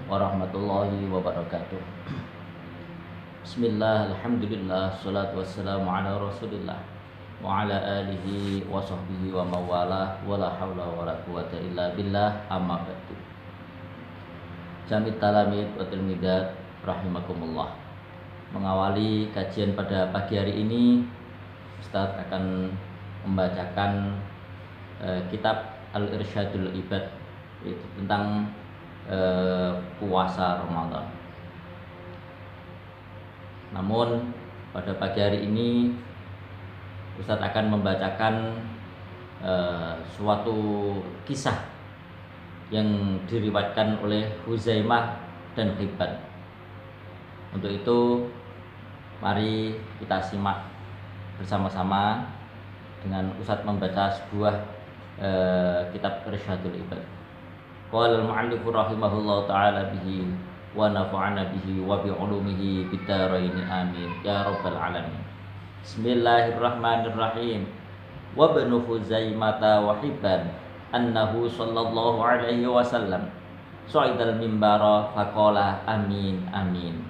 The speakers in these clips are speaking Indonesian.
warahmatullahi wabarakatuh. Bismillah, alhamdulillah, salatu wassalamu ala rasulillah wa ala alihi wa sahbihi wa mawalah wa la hawla wa la quwata illa billah, amma ba'du. Jamit talamid wa tilmidat rahimakumullah. Mengawali kajian pada pagi hari ini, Ustaz akan membacakan kitab Al-Irsyadul Ibad, yaitu tentang puasa Ramadan. Namun pada pagi hari ini Ustadz akan membacakan suatu kisah yang diriwayatkan oleh Huzaimah dan Hibban. Untuk itu mari kita simak bersama-sama dengan Ustadz membaca sebuah kitab Irsyadul Ibad. Qala al-mu'allif rahimahullahu ta'ala bihi wa nafa'ana bihi wa bi ulumihi bid-dharain amin ya rabbal alamin. Bismillahirrahmanirrahim. Wa ibnu Huzaimah wa Hibban annahu sallallahu alaihi wasallam sa'idal mimbara faqala amin amin.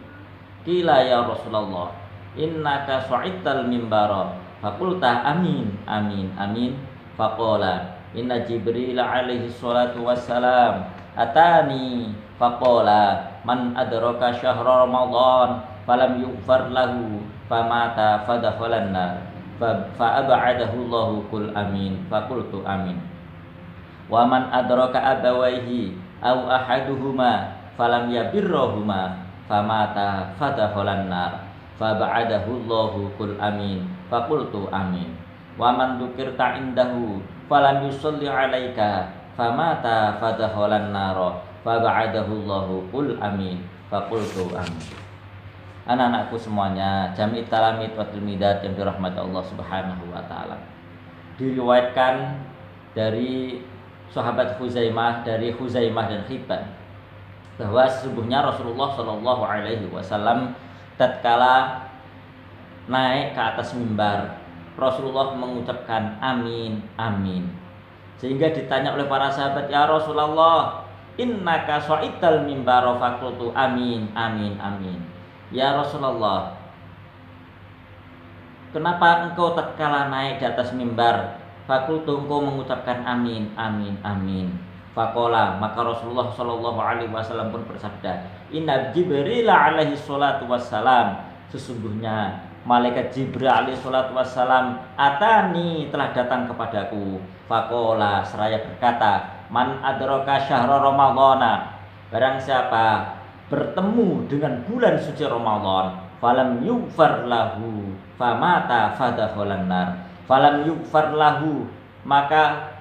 Qila ya Rasulullah innaka sa'idal mimbara faqulta amin amin amin. Faqala inna Jibril alaihi salatu wassalam atani faqala man adraka syahra Ramadan falam yughfar lahu famata fadakhalan nar fa ab'adahu Allahu qul amin faqultu amin. Wa man adraka abawaihi aw ahaduhuma falam yabirruhuma famata fadakhalan nar fa ab'adahu Allahu qul amin faqultu amin. Wa man dzukirta indahu falam yusalli alaika famata fadakhalan nar fa ba'adahu Allahu qul amin faqultu amin. Anak-anakku semuanya, jami' talamid wa tilmidat yang dirahmati Allah Subhanahu wa taala. Diriwayatkan dari sahabat Huzaimah, dari Huzaimah dan Hibban, bahwa sesungguhnya Rasulullah Shallallahu alaihi wasallam tatkala naik ke atas mimbar, Rasulullah mengucapkan amin amin. Sehingga ditanya oleh para sahabat, ya Rasulullah, innaka sa'idal mimbar faqultu amin amin amin. Ya Rasulullah, kenapa engkau tatkala naik di atas mimbar faqultu engkau mengucapkan amin amin amin. Faqala, maka Rasulullah sallallahu alaihi wasallam pun bersabda, inna Jibril alaihi salatu wassalam, sesungguhnya malaikat Jibril alaihi salatu wassalam atani telah datang kepadaku. Faqala, seraya berkata, man adraka syahra ramadhana, barang siapa bertemu dengan bulan suci Ramadan, falam yughfar lahu famata fadakhalan nar. Falam yughfar lahu, maka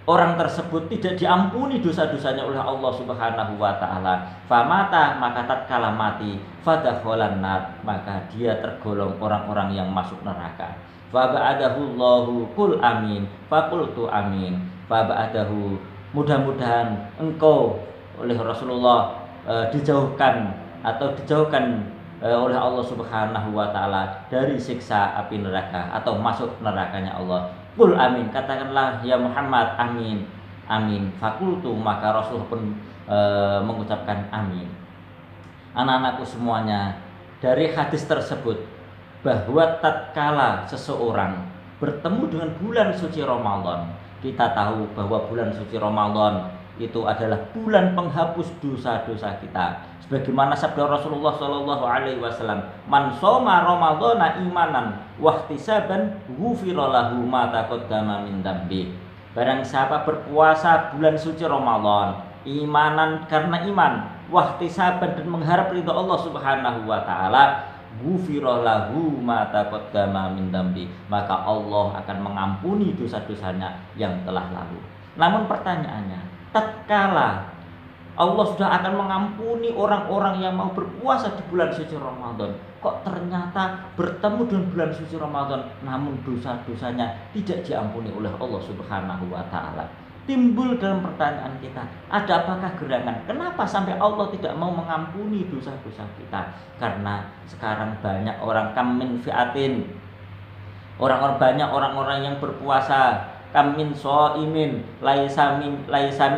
orang tersebut tidak diampuni dosa-dosanya oleh Allah Subhanahu wa taala. Famata, maka tatkala mati, fadakhalan nar, maka dia tergolong orang-orang yang masuk neraka. Fa ba'adahu Allahu qul amin faqultu amin. Fa ba'adahu, mudah-mudahan engkau oleh Rasulullah dijauhkan oleh Allah Subhanahu wa taala dari siksa api neraka atau masuk nerakanya Allah. Qul amin, katakanlah ya Muhammad amin amin. Fakultu, maka Rasul pun mengucapkan amin. Anak-anakku semuanya, dari hadis tersebut bahwa tatkala seseorang bertemu dengan bulan suci Ramadan, kita tahu bahwa bulan suci Ramadan itu adalah bulan penghapus dosa-dosa kita. Sebagaimana sabda Rasulullah sallallahu alaihi wasallam, man shoma ramadhana imanan wa ihtisaban ghufira lahu ma taqaddama min dambi. Barang siapa berpuasa bulan suci Ramadan imanan, karena iman, wa ihtisaban, dan mengharap ridha Allah Subhanahu wa taala, ghufira lahu ma taqaddama min dambi, maka Allah akan mengampuni dosa-dosanya yang telah lalu. Namun pertanyaannya, tatkala Allah sudah akan mengampuni orang-orang yang mau berpuasa di bulan suci Ramadan, kok ternyata bertemu dengan bulan suci Ramadan namun dosa-dosanya tidak diampuni oleh Allah Subhanahu wa taala? Timbul dalam pertanyaan kita, ada apakah gerangan? Kenapa sampai Allah tidak mau mengampuni dosa-dosa kita? Karena sekarang banyak orang kamin fiatin, banyak orang-orang yang berpuasa, kamin soimin laisa min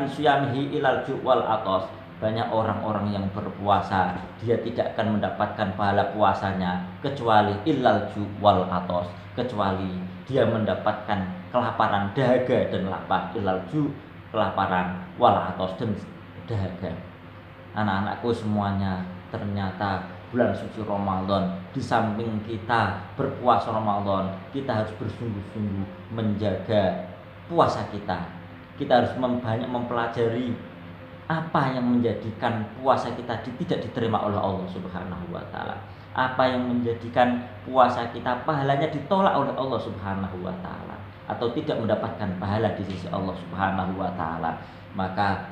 suyamihi ilal ju' wal atos. banyak orang-orang yang berpuasa dia tidak akan mendapatkan pahala puasanya kecuali illal ju wal atos, kecuali dia mendapatkan kelaparan, dahaga dan lapar. Illal ju kelaparan, wal atos dan dahaga. Anak-anakku semuanya, ternyata bulan suci Ramadan, di samping kita berpuasa Ramadan, kita harus bersungguh-sungguh menjaga puasa kita. Kita harus banyak mempelajari apa yang menjadikan puasa kita tidak diterima oleh Allah Subhanahu wa taala. Apa yang menjadikan puasa kita pahalanya ditolak oleh Allah Subhanahu wa taala atau tidak mendapatkan pahala di sisi Allah Subhanahu wa taala. Maka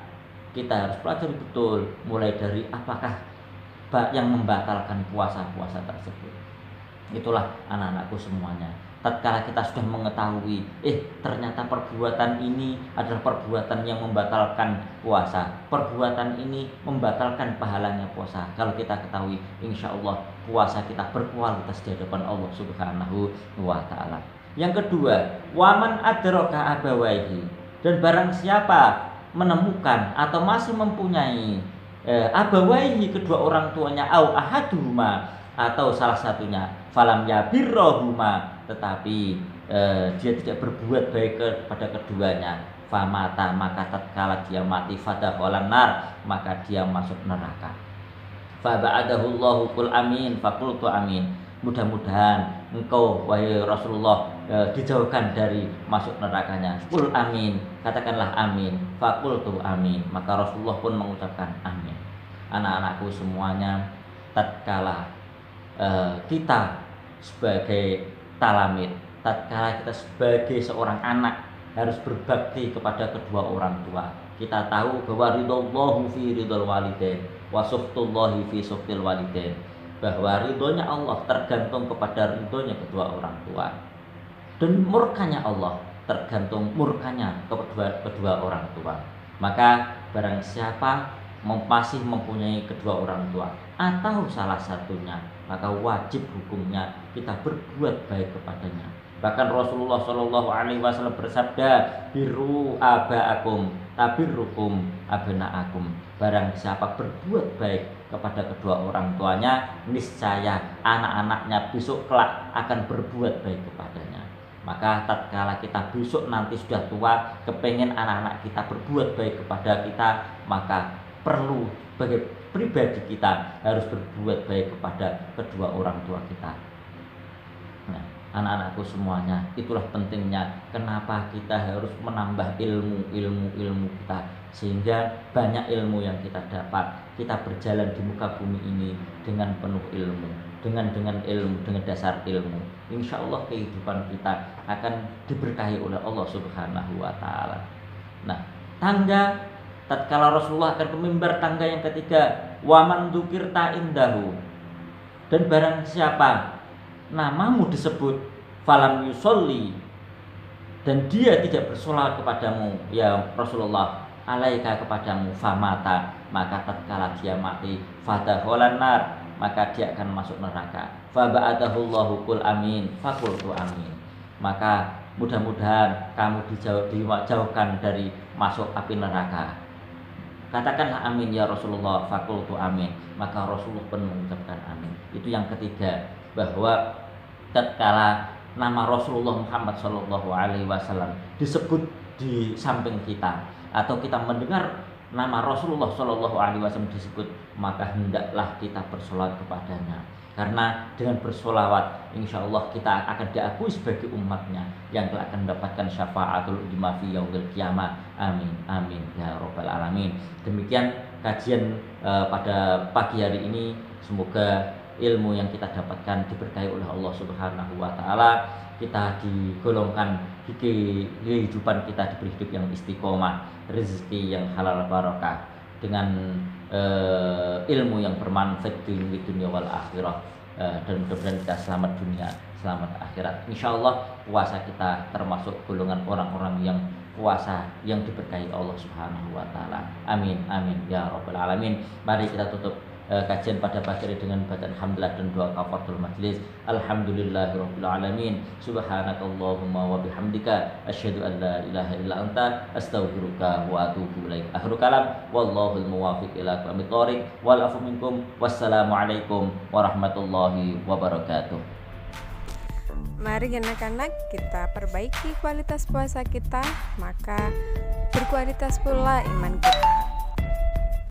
kita harus pelajari betul mulai dari apakah yang membatalkan puasa-puasa tersebut. Itulah anak-anakku semuanya. Tatkala kita sudah mengetahui, ternyata perbuatan ini adalah perbuatan yang membatalkan puasa, perbuatan ini membatalkan pahalanya puasa. Kalau kita ketahui, insya Allah puasa kita berkualitas di hadapan Allah Subhanahu wa taala. Yang kedua, waman adraka abawaihi, dan barang siapa menemukan atau masih mempunyai abawaihi, kedua orang tuanya, au ahaduhuma, atau salah satunya, falam yabirrohuma, tetapi dia tidak berbuat baik kepada keduanya, famata, maka tatkala dia mati, fadakhalan nar, maka dia masuk neraka. Faba'adahullahu qul amin, fakultu amin. Mudah-mudahan engkau wahai Rasulullah dijauhkan dari masuk nerakanya. Qul amin, katakanlah amin. Fakultu amin, maka Rasulullah pun mengucapkan amin. Anak-anakku semuanya, tatkala kita sebagai talamid, tatkala kita sebagai seorang anak harus berbakti kepada kedua orang tua. Kita tahu bahwa ridallahu fi ridal walidain wa sukhtullahi fi sukhtil walidain, bahwa ridhonya Allah tergantung kepada ridhonya kedua orang tua, dan murkanya Allah tergantung murkanya kedua orang tua. Maka barang siapa masih mempunyai kedua orang tua atau salah satunya, maka wajib hukumnya kita berbuat baik kepadanya. Bahkan Rasulullah Shallallahu Alaihi Wasallam bersabda, biru abaakum tabirrukum abnaakum. Barang siapa berbuat baik kepada kedua orang tuanya, niscaya anak-anaknya besok kelak akan berbuat baik kepadanya. Maka tatkala kita besok nanti sudah tua, kepengen anak-anak kita berbuat baik kepada kita, maka perlu bagi pribadi kita harus berbuat baik kepada kedua orang tua kita. Nah, anak-anakku semuanya, itulah pentingnya kenapa kita harus menambah ilmu kita, sehingga banyak ilmu yang kita dapat. Kita berjalan di muka bumi ini dengan penuh ilmu, dengan ilmu, dengan dasar ilmu. Insya Allah kehidupan kita akan diberkahi oleh Allah Subhanahu wa taala. Nah, tangga, tatkala Rasulullah akan ke mimbar tangga yang ketiga, waman dzukirta indahu, dan barang siapa namamu disebut, falam yusolli, dan dia tidak bersolat kepadamu ya Rasulullah, alaika kepadamu, famata, maka tatkala dia mati, fadakhalan nar, maka dia akan masuk neraka. Faba'adahullahu qul amin, fakultu amin. Maka mudah-mudahan kamu dijauhkan dari masuk api neraka. Katakanlah amin ya Rasulullah, fakultu amin, maka Rasulullah pun mengucapkan amin. Itu yang ketiga, bahwa tatkala nama Rasulullah Muhammad Shallallahu Alaihi Wasallam disebut di samping kita, atau kita mendengar nama Rasulullah Shallallahu Alaihi Wasallam disebut, maka hendaklah kita bersolawat kepadanya. Karena dengan bersolawat, insya Allah kita akan diakui sebagai umatnya yang telah akan mendapatkan syafaatul uzma fi yaumil qiyamah. Amin, amin ya robbal alamin. Demikian kajian pada pagi hari ini. Semoga ilmu yang kita dapatkan diberkahi oleh Allah Subhanahu wa taala. Kita digolongkan kehidupan kita diberi hidup yang istiqomah, rezeki yang halal barokah, dengan ilmu yang bermanfaat di dunia wal akhirah, dan mudah-mudahan kita selamat dunia, selamat akhirat. Insyaallah puasa kita termasuk golongan orang-orang yang puasa yang diberkahi Allah Subhanahu wa taala. Amin, amin ya rabbal alamin. Mari kita tutup kajian pada pagi hari dengan bacaan hamdalah dan doa kafaratul majlis. Alhamdulillahirabbil alamin. Subhanakallahumma wa bihamdika asyhadu an la ilaha illa anta astaghfiruka wa atubu ilaik. Akhirul kalam wallahul muwaffiq ila aqwamit thoriq wal afu minkum. Wassalamualaikum warahmatullahi wabarakatuh. Mari anak-anak kita perbaiki kualitas puasa kita, maka berkualitas pula iman kita.